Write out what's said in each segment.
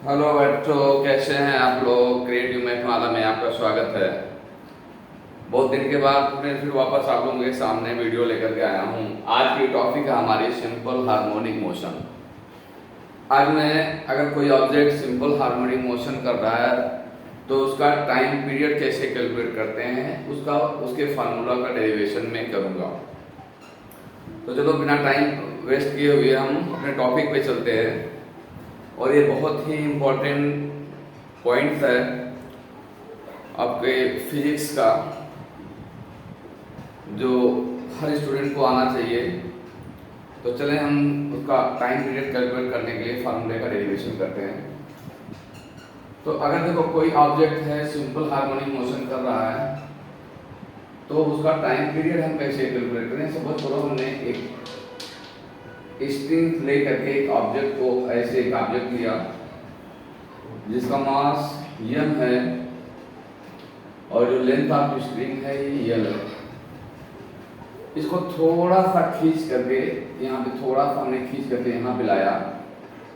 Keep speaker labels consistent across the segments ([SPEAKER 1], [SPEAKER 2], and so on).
[SPEAKER 1] Hello बच्चों, कैसे हैं आप लोग। क्रिएटिव मैथमाला में आपका स्वागत है। बहुत दिन के बाद मैं फिर वापस आप लोगों के सामने वीडियो लेकर के आया हूँ। आज की टॉपिक है हमारी सिंपल हार्मोनिक मोशन। आज मैं अगर कोई ऑब्जेक्ट सिंपल हार्मोनिक मोशन कर रहा है तो उसका टाइम पीरियड कैसे कैलकुलेट करते हैं उसके फार्मूला का डेरिवेशन में करूँगा। तो चलो बिना टाइम वेस्ट किए हुए हम अपने टॉपिक पे चलते हैं। और ये बहुत ही इम्पोर्टेंट पॉइंट है आपके फिजिक्स का, जो हर स्टूडेंट को आना चाहिए। तो चलें हम उसका टाइम पीरियड कैलकुलेट करने के लिए फार्मूले का डेरिवेशन करते हैं। तो अगर देखो कोई ऑब्जेक्ट है सिंपल हार्मोनिक मोशन कर रहा है तो उसका टाइम पीरियड हम कैसे कैलकुलेट करें। सपोज करो हमने एक स्ट्रिंग ले करके एक ऑब्जेक्ट को ऐसे एक ऑब्जेक्ट लिया जिसका मास m है और जो लेंथ ऑफ स्ट्रिंग है ये l है। इसको थोड़ा सा खींच करके यहाँ पे थोड़ा सा हमने खींच करके यहाँ पे लाया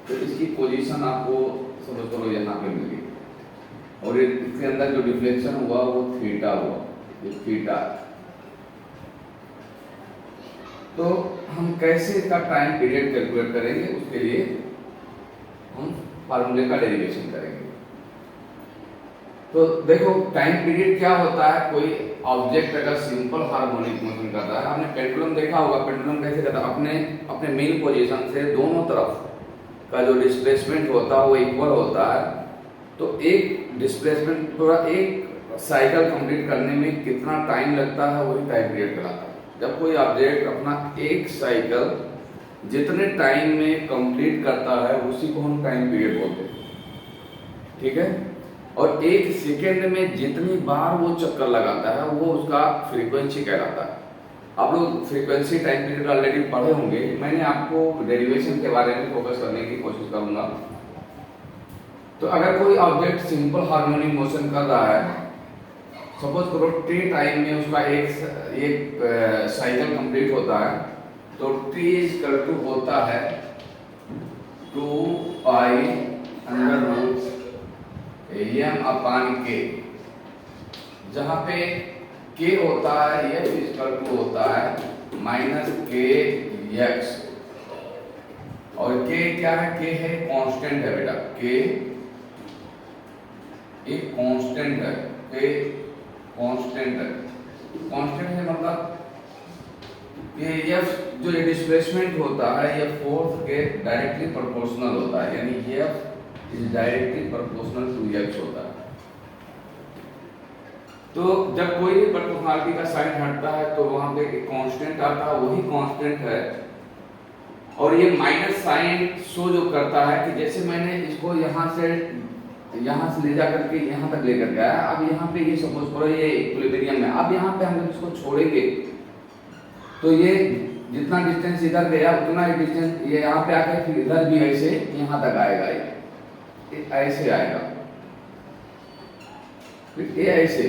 [SPEAKER 1] तो इसकी पोजीशन आपको समझ करो यहाँ पे मिल गई और इसके अंदर जो डिफ्लेक्शन हुआ वो थीटा हुआ, ये थीटा। तो हम कैसे इसका टाइम पीरियड कैलकुलेट करेंगे, उसके लिए हम फार्मूले का डेरिवेशन करेंगे। तो देखो टाइम पीरियड क्या होता है। कोई ऑब्जेक्ट अगर सिंपल हार्मोनिक मोशन करता है, आपने पेंडुलम देखा होगा। पेंडुलम कैसे करता है, अपने मेन पोजीशन से दोनों तरफ का जो डिस्प्लेसमेंट होता है वो इक्वल होता है। तो एक डिस्प्लेसमेंट पूरा एक साइकिल कंप्लीट करने में कितना टाइम लगता है वही टाइम पीरियड कहलाता है। जब कोई ऑब्जेक्ट अपना एक साइकिल जितने टाइम में कंप्लीट करता है उसी को हम टाइम पीरियड बोलते हैं, ठीक है। और एक सेकेंड में जितनी बार वो चक्कर लगाता है वो उसका फ्रीक्वेंसी कहलाता है। आप लोग फ्रीक्वेंसी टाइम पीरियड ऑलरेडी पढ़े होंगे। मैंने आपको डेरिवेशन के बारे में फोकस करने की कोशिश करूंगा। तो अगर कोई ऑब्जेक्ट सिंपल हार्मोनिक मोशन कर रहा है, सपोज करो टी टाइम में उसका एक साइकिल कंप्लीट होता है, तो टी इक्वल टू होता है 2 पाई अंडर रूट m अपान के, जहां पे k होता है f इक्वल टू होता है माइनस के एक्स। और k क्या है, k है कांस्टेंट है बेटा, k एक कांस्टेंट है, k कांस्टेंट है। कांस्टेंट है मतलब ये f जो ये डिस्प्लेसमेंट होता है ये फोर्स के डायरेक्टली प्रोपोर्शनल होता है, यानी f is directly proportional to x होता है। तो जब कोई भी प्रोपोर्शनलिटी का साइन हटता है तो वहां पे एक कांस्टेंट आता है, वही कांस्टेंट है। और ये माइनस साइन शो जो करता है कि जैसे मैंने इसको यहाँ से ले जा करके यहाँ तक लेकर गया, अब यहाँ पे ये सपोज करो ये इक्विलिब्रियम है। अब यहाँ पे हम इसको छोड़ेंगे तो ये जितना डिस्टेंस इधर गया उतना ही डिस्टेंस ये यहाँ पे आके फिर इधर भी ऐसे यहाँ तक आएगा, ये ऐसे आएगा, फिर ये ऐसे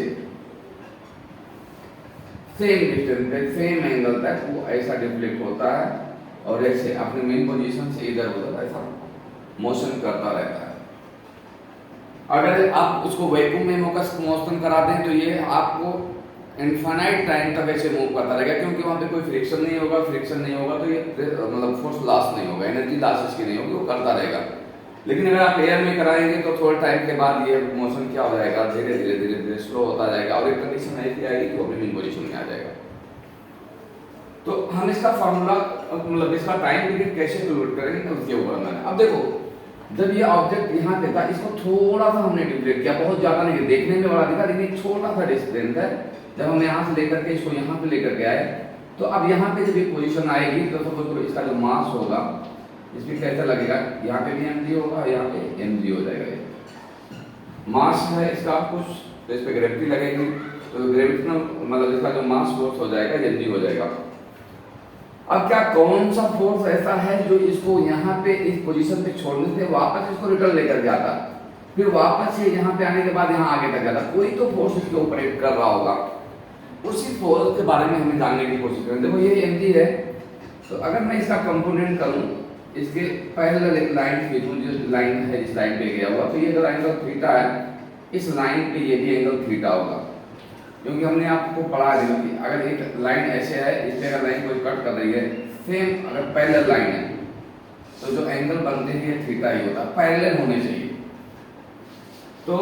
[SPEAKER 1] सेम डिस्टेंस पे सेम एंगल तक वो ऐसा डिफ्लेक्ट होता है और ऐसे अपने मेन पोजीशन से इधर उधर ऐसा मोशन करता रहता है। अगर आप उसको वैक्यूम में मोशन करा दें तो ये आपको इनफाइनाइट टाइम तक ऐसे मूव करता रहेगा, क्योंकि वहां पे कोई फ्रिक्शन नहीं होगा। फ्रिक्शन नहीं होगा तो ये मतलब फोर्स लॉस नहीं होगा, एनर्जी लॉस इसकी नहीं होगी, वो करता रहेगा। लेकिन अगर आप एयर में कराएंगे तो थोड़े टाइम के बाद ये मोशन क्या हो जाएगा, धीरे धीरे स्लो होता जाएगा और एक कंडीशन ऐसी आएगी कि वो अपनी मेन पोजीशन में आ जाएगा। तो हम इसका फार्मूला मतलब इसका टाइम पीरियड कैसे कैलकुलेट करेंगे उसके ऊपर मैंने। अब देखो जब ये ऑब्जेक्ट यहाँ पे था, इसको थोड़ा सा हमने डिफ्लेक्ट किया, बहुत ज्यादा नहीं, देखने में बड़ा दिखा लेकिन छोटा सा डिस्टेंस है। जब हम यहाँ से लेकर के इसको यहाँ पे लेकर के आए तो अब यहाँ पे जब ये पोजीशन आएगी तो सपोज करो इसका जो मास होगा इसमें कैसा लगेगा, यहाँ पे भी mg होगा, यहाँ पे mg हो जाएगा। ये मास है इसका कुछ, तो इस पे ग्रेविटी लगेगी तो ग्रेविटेशनल मतलब इसका जो मास फोर्स हो जाएगा mg हो जाएगा। अब क्या कौन सा फोर्स ऐसा है जो इसको यहाँ पे इस पोजीशन पे छोड़ने से वापस इसको रिटर्न लेकर जाता, फिर वापस ये यहाँ पे आने के बाद यहाँ आगे तक जाता, कोई तो फोर्स इसके ऊपर एक्ट कर रहा होगा। उसी फोर्स के बारे में हमें जानने की कोशिश करें। देखो ये mg है, तो अगर मैं इसका कंपोनेंट करूं इसके पैरेलल एक लाइन खींचूं, जो लाइन है इस लाइन पे गया हुआ, तो ये अगर एंगल थीटा है, इस लाइन पे ये भी एंगल थीटा होगा, क्योंकि हमने आपको पढ़ा दिया कि अगर एक लाइन ऐसे है, इस पे अगर लाइन कोई कट कर रही है, सेम अगर पैरेलल लाइन है तो जो एंगल बनते हैं ये थीटा ही होता है, पैरेलल होने चाहिए। तो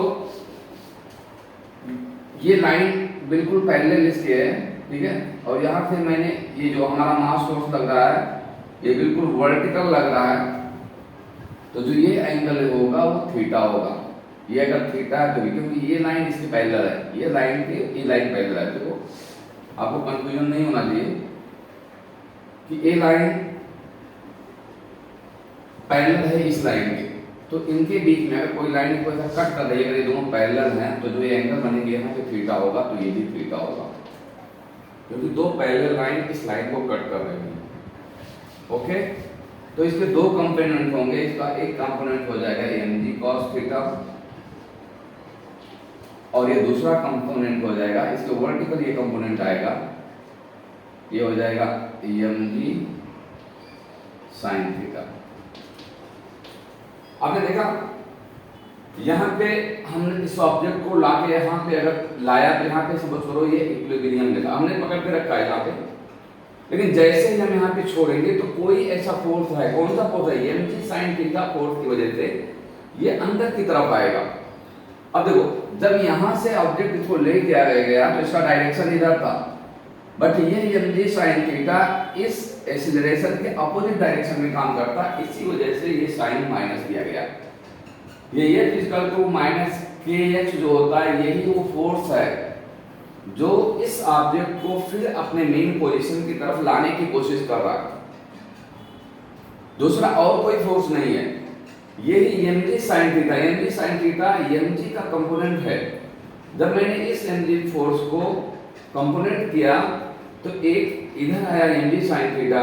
[SPEAKER 1] ये लाइन बिल्कुल पैरेलल इसके है, ठीक है, और यहाँ से मैंने ये जो हमारा मास सोर्स लग रहा है ये बिल्कुल वर्टिकल लग रहा है, तो जो ये एंगल होगा वो थीटा होगा। ये अगर थीटा है तो भी, क्योंकि ये लाइन इसके पैरेलल है, ये लाइन के ये लाइन पैरेलल है, देखो आपको कंफ्यूजन नहीं होना चाहिए कि ये लाइन पैरेलल है इस लाइन के, तो इनके बीच में अगर कोई लाइन को ऐसा कट कर रही है, अगर ये दोनों पैरेलल हैं तो जो ये एंगल बनेंगे यहाँ पे थीटा होगा, तो ये भी थीटा होगा, क्योंकि दो पैरेलल लाइन इस लाइन को कट कर रही है। ओके, तो इसके दो कंपोनेंट होंगे, इसका एक कंपोनेंट हो जाएगा mg cos थीटा और ये दूसरा कंपोनेंट हो जाएगा, इसके वर्टिकल ये कंपोनेंट आएगा, ये हो जाएगा mg sin थीटा। आपने देखा यहाँ पे हमने इस ऑब्जेक्ट को लाके यहाँ पे अगर लाया तो यहाँ पे समझ करो ये इक्विलिब्रियम लिखा, हमने पकड़ के रखा है यहाँ पे, लेकिन जैसे ही हम यहाँ पे छोड़ेंगे तो कोई ऐसा फोर्स है, कौन सा फोर्स है, mg sin थीटा फोर्स की वजह से ये अंदर की तरफ आएगा। अब देखो जब यहाँ से ऑब्जेक्ट इसको ले गया तो इसका डायरेक्शन इधर था, बट ये mg sin थीटा इस एक्सीलरेशन के अपोजिट डायरेक्शन में काम करता, इसी वजह से ये साइन माइनस दिया गया। ये इक्वल टू माइनस kh जो होता है, यही वो फोर्स है जो इस ऑब्जेक्ट को फिर अपने मेन पोजीशन की तरफ लाने की कोशिश कर रहा है, दूसरा और कोई फोर्स नहीं है। यही mg sin theta, mg sin theta mg का कंपोनेंट है। जब मैंने इस mg फोर्स को कंपोनेंट किया तो एक इधर आया mg sin थीटा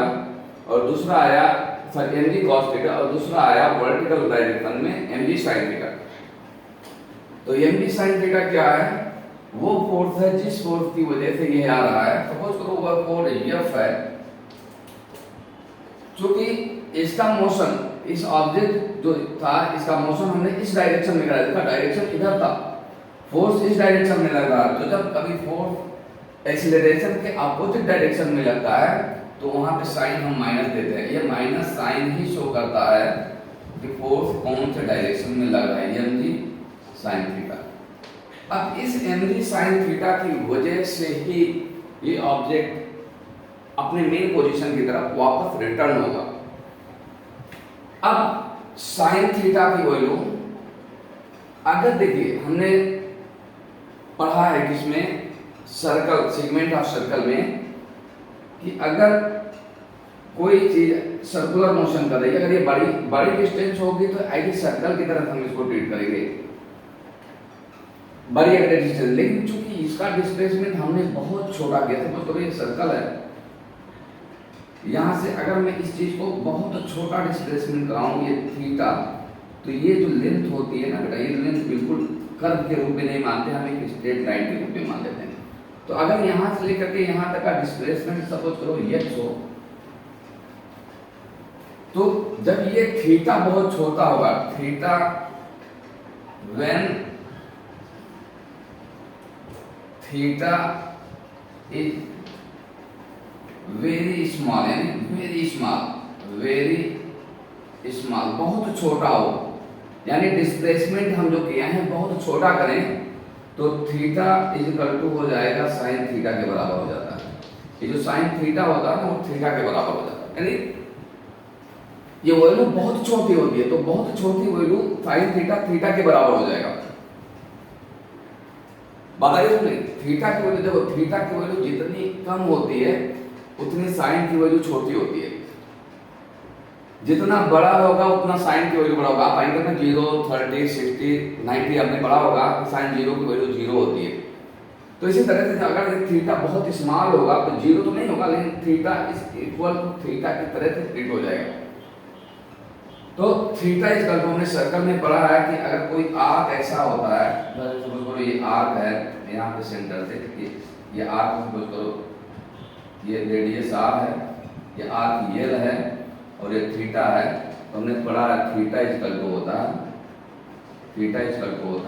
[SPEAKER 1] और दूसरा आया mg cos थीटा और दूसरा आया वर्टिकल डायरेक्शन में mg sin थीटा। तो mg sin थीटा क्या है, वो फोर्स है जिस फोर्स की वजह से ये आ रहा है। सपोज करो वह फोर्स F है, क्योंकि इसका मोशन, इस ऑब्जेक्ट जो था इसका मोशन हमने इस डायरेक्शन में कराया था, डायरेक्शन इधर था, फोर्स इस डायरेक्शन में लग रहा है। तो जब कभी फोर्स एक्सीलरेशन के अपोजिट डायरेक्शन में लगता है तो वहां पे साइन हम माइनस देते हैं, ये माइनस साइन ही शो करता है कि फोर्स कौन से डायरेक्शन में लग रहा है, mg sin थीटा। अब इस mg sin थीटा की वजह से ही ये ऑब्जेक्ट अपने मेन पोजीशन की तरफ वापस रिटर्न होगा। अब sin थीटा की वैल्यू अगर देखिए हमने पढ़ा है किसमें, सर्कल, सेगमेंट ऑफ सर्कल में, कि अगर कोई चीज सर्कुलर मोशन कर रही है, अगर ये बड़ी बड़ी डिस्टेंस होगी तो ऐसे सर्कल की तरह हम इसको ट्रीट करेंगे, बड़ी अगर डिस्टेंस, लेकिन चूंकि इसका डिस्प्लेसमेंट हमने बहुत छोटा किया था, मतलब ये सर्कल है, यहाँ से अगर मैं इस चीज को बहुत छोटा डिस्प्लेसमेंट कराऊं ये थीटा, तो ये जो लेंथ होती है ना बेटा, ये लेंथ बिल्कुल कर्व के रूप में नहीं मानते, हम एक स्ट्रेट लाइन के रूप में मान लेते हैं। तो अगर यहाँ से लेकर के यहाँ तक का डिस्प्लेसमेंट सपोज करो x हो, तो जब ये थीटा बहुत छोटा होगा, theta when theta is very small, यानी वेरी स्मॉल, बहुत छोटा हो, यानी डिस्प्लेसमेंट हम जो किया है बहुत छोटा करें, तो थीटा इज इक्वल टू हो जाएगा साइन थीटा के बराबर हो जाता है। ये जो साइन थीटा होता है ना वो थीटा के बराबर हो जाता है, यानी ये वैल्यू बहुत छोटी होती है, तो बहुत छोटी वैल्यू साइन थीटा थीटा के बराबर हो जाएगा। बताइए सुनिए, थीटा की वैल्यू देखो, थीटा की वैल्यू जितनी कम होती है उतनी साइन की वैल्यू छोटी होती है, जितना बड़ा होगा उतना साइन की वैल्यू बड़ा होगा। आप आएंगे ना 0, 30, 60, 90 आपने पढ़ा होगा कि साइन 0 की वैल्यू 0 होती है। तो इसी तरह से अगर थीटा बहुत स्मॉल होगा तो 0 तो नहीं होगा, लेकिन theta is equal to theta की तरह से ट्रीट हो जाएगा। तो थीटा इज इक्वल टू, हमने सर्कल में पढ़ा है कि अगर कोई आर्क ऐसा होता है, सपोज करो ये आर्क है, यहाँ पे सेंटर से ये आर्क सपोज करो, ये रेडियस r है, ये आर्क यल है और ये थीटा है, तो हमने पढ़ा थीटा इक्वल टू होता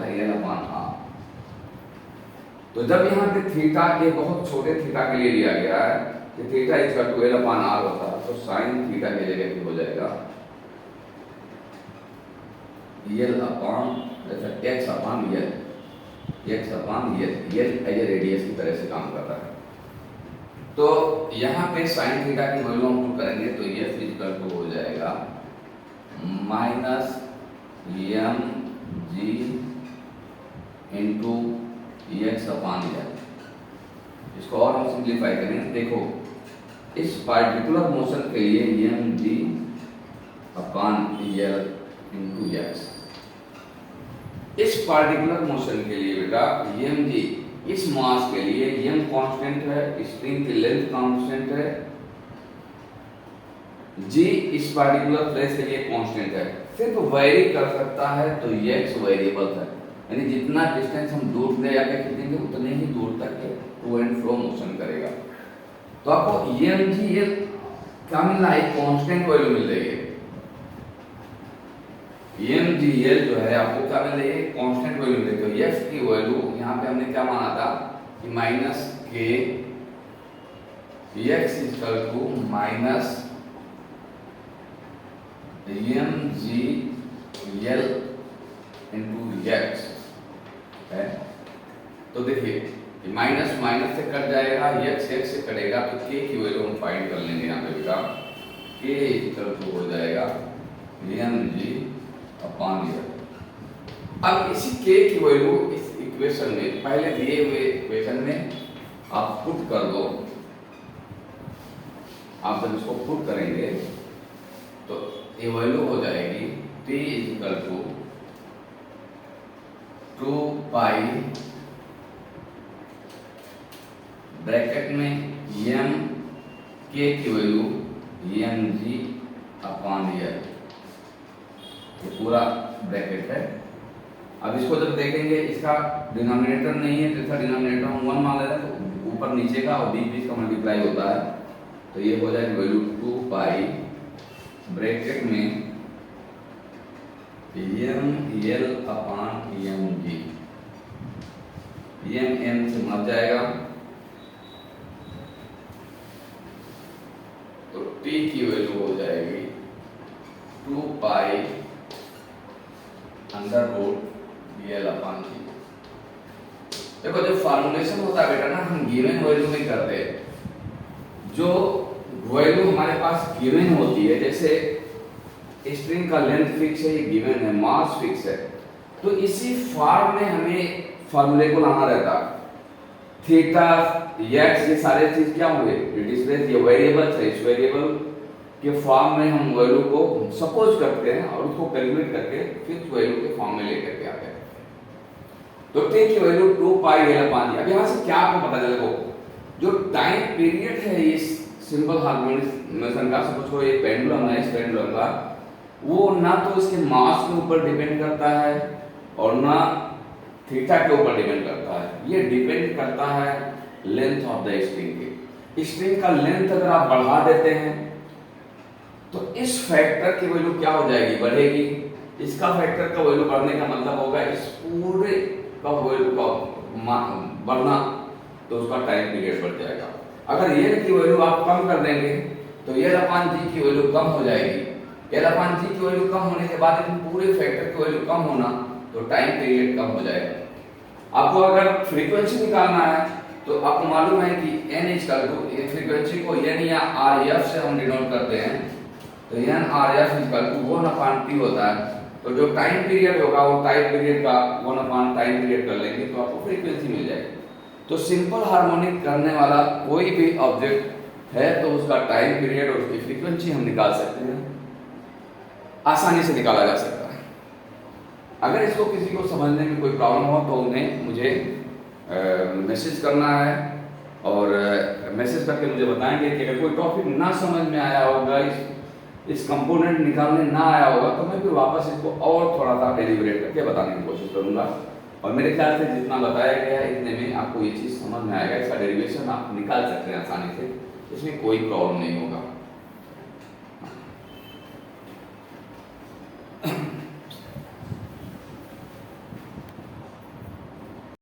[SPEAKER 1] है एल अपॉन आर। तो जब यहाँ पे थीटा के बहुत छोटे थीटा के लिए लिया गया है कि theta equal to L upon R होता है, तो साइन थीटा की जगह पे हो जाएगा L upon X upon L, L as radius की तरह से काम कर रहा है। तो यहाँ पे साइन थीटा की वैल्यू हम पुट करेंगे तो एफ इक्वल टू हो जाएगा minus M G into X upon L. इसको और हम सिंप्लीफाई करें, देखो इस पार्टिकुलर मोशन के लिए M G upon L into X, इस पार्टिकुलर मोशन के लिए बेटा एम जी इस मास के लिए एम कांस्टेंट है, स्प्रिंग की लेंथ कांस्टेंट है, जी इस पार्टिकुलर प्लेस के लिए कांस्टेंट है, सिर्फ वेरी कर सकता है तो एक्स वेरिएबल है, यानी जितना डिस्टेंस हम दूर ले जाके खींचेंगे उतने ही दूर तक के टू एंड फ्रो मोशन करेगा। तो आपको एम जी एल क्या मिल रहा है, कांस्टेंट वैल्यू मिल रही है। एम जी एल जो है आपको क्या मिल रही है, कांस्टेंट वैल्यू मिल रही है। तो एफ की वैल्यू यहाँ पे हमने क्या माना था कि minus K X equal to minus M G L into X है। तो देखिए माइनस माइनस से कट जाएगा, एक्स एक्स से कटेगा, तो के की वैल्यू हम फाइंड कर लेंगे यहाँ पे बेटा। के इक्वल टू हो जाएगा एम जी अपॉन एल। अब इसी के की वैल्यू इस इक्वेशन में पहले दिए हुए इक्वेशन में आप पुट कर दो। आप जब इसको पुट करेंगे तो ये वैल्यू हो जाएगी t equal to 2 pi bracket में m k की value M G upon L, ये पूरा ब्रैकेट है। अब इसको जब देखेंगे इसका डिनोमिनेटर नहीं है तो इसका डिनोमिनेटर हम 1 मान लेते हैं, तो ऊपर नीचे का और बीच बीच का मल्टीप्लाई होता है, तो ये हो जाएगा वैल्यू 2 पाई ब्रैकेट में M L upon M G, M M से मर जाएगा, तो टी की वैल्यू हो जाएगी 2 pi under root L upon G. देखो जब फॉर्मुलेशन होता है बेटा ना, हम गिवन वैल्यू नहीं करते, जो वैल्यू हमारे पास गिवन होती है, जैसे स्ट्रिंग का लेंथ फिक्स है, ये गिवन है, मास फिक्स है, तो इसी फॉर्म में हमें फॉर्मूले को लाना रहता है। थीटा एक्स ये सारे चीज क्या हुए, डिस्प्लेस ये वेरिएबल है, इस वेरिएबल के फॉर्म में हम वैल्यू को सपोज करते हैं और उसको कैलकुलेट करके फिक्स वैल्यू के फॉर्म में लेकर के आते हैं। तो टी की वैल्यू 2 पाई एल अपॉन जी। अब यहाँ से क्या आपको पता चलेगा, जो टाइम पीरियड है इस सिंपल हार्मोनिक मोशन का, सपोज ये पेंडुलम है, इस पेंडुलम का वो ना तो इसके मास के ऊपर डिपेंड करता है और ना थीटा के ऊपर डिपेंड करता है, ये डिपेंड करता है लेंथ ऑफ द स्ट्रिंग के। स्ट्रिंग का लेंथ अगर आप बढ़ा देते हैं तो इस फैक्टर की वैल्यू क्या हो जाएगी, बढ़ेगी। इसका फैक्टर का वैल्यू बढ़ने का मतलब होगा इस पूरे का वैल्यू का बढ़ना, तो उसका टाइम पीरियड बढ़ जाएगा। अगर ये की वैल्यू आप कम कर देंगे तो एल अपॉन जी की वैल्यू कम हो जाएगी। एल अपॉन जी की वैल्यू कम होने के बाद इन पूरे फैक्टर की वैल्यू कम होना, तो टाइम पीरियड कम हो जाएगा। आपको अगर फ्रीक्वेंसी निकालना है तो आपको मालूम है कि n इक्वल टू, ये फ्रीक्वेंसी को n या RF से हम डिनोट करते हैं, तो n RF equal to 1/t होता है। तो जो टाइम पीरियड होगा वो टाइम पीरियड का 1 टाइम पीरियड कर लेंगे तो आपको फ्रीक्वेंसी मिल जाएगी। तो सिंपल हार्मोनिक करने वाला कोई भी ऑब्जेक्ट है तो उसका टाइम पीरियड और उसकी फ्रीक्वेंसी हम निकाल सकते हैं, आसानी से निकाला जा सकता है। अगर इसको किसी को समझने में कोई प्रॉब्लम हो तो उन्हें मुझे मैसेज करना है, और मैसेज करके मुझे बताएंगे कि अगर कोई टॉपिक ना समझ में आया होगा, इस कंपोनेंट निकालने ना आया होगा, तो मैं फिर वापस इसको और थोड़ा सा डेलिब्रेट करके बताने की कोशिश करूंगा। और मेरे ख्याल से जितना बताया गया है इतने में आपको ये चीज़ समझ में आएगा, इसका डेरिवेशन आप निकाल सकते हैं आसानी से, इसमें कोई प्रॉब्लम नहीं होगा।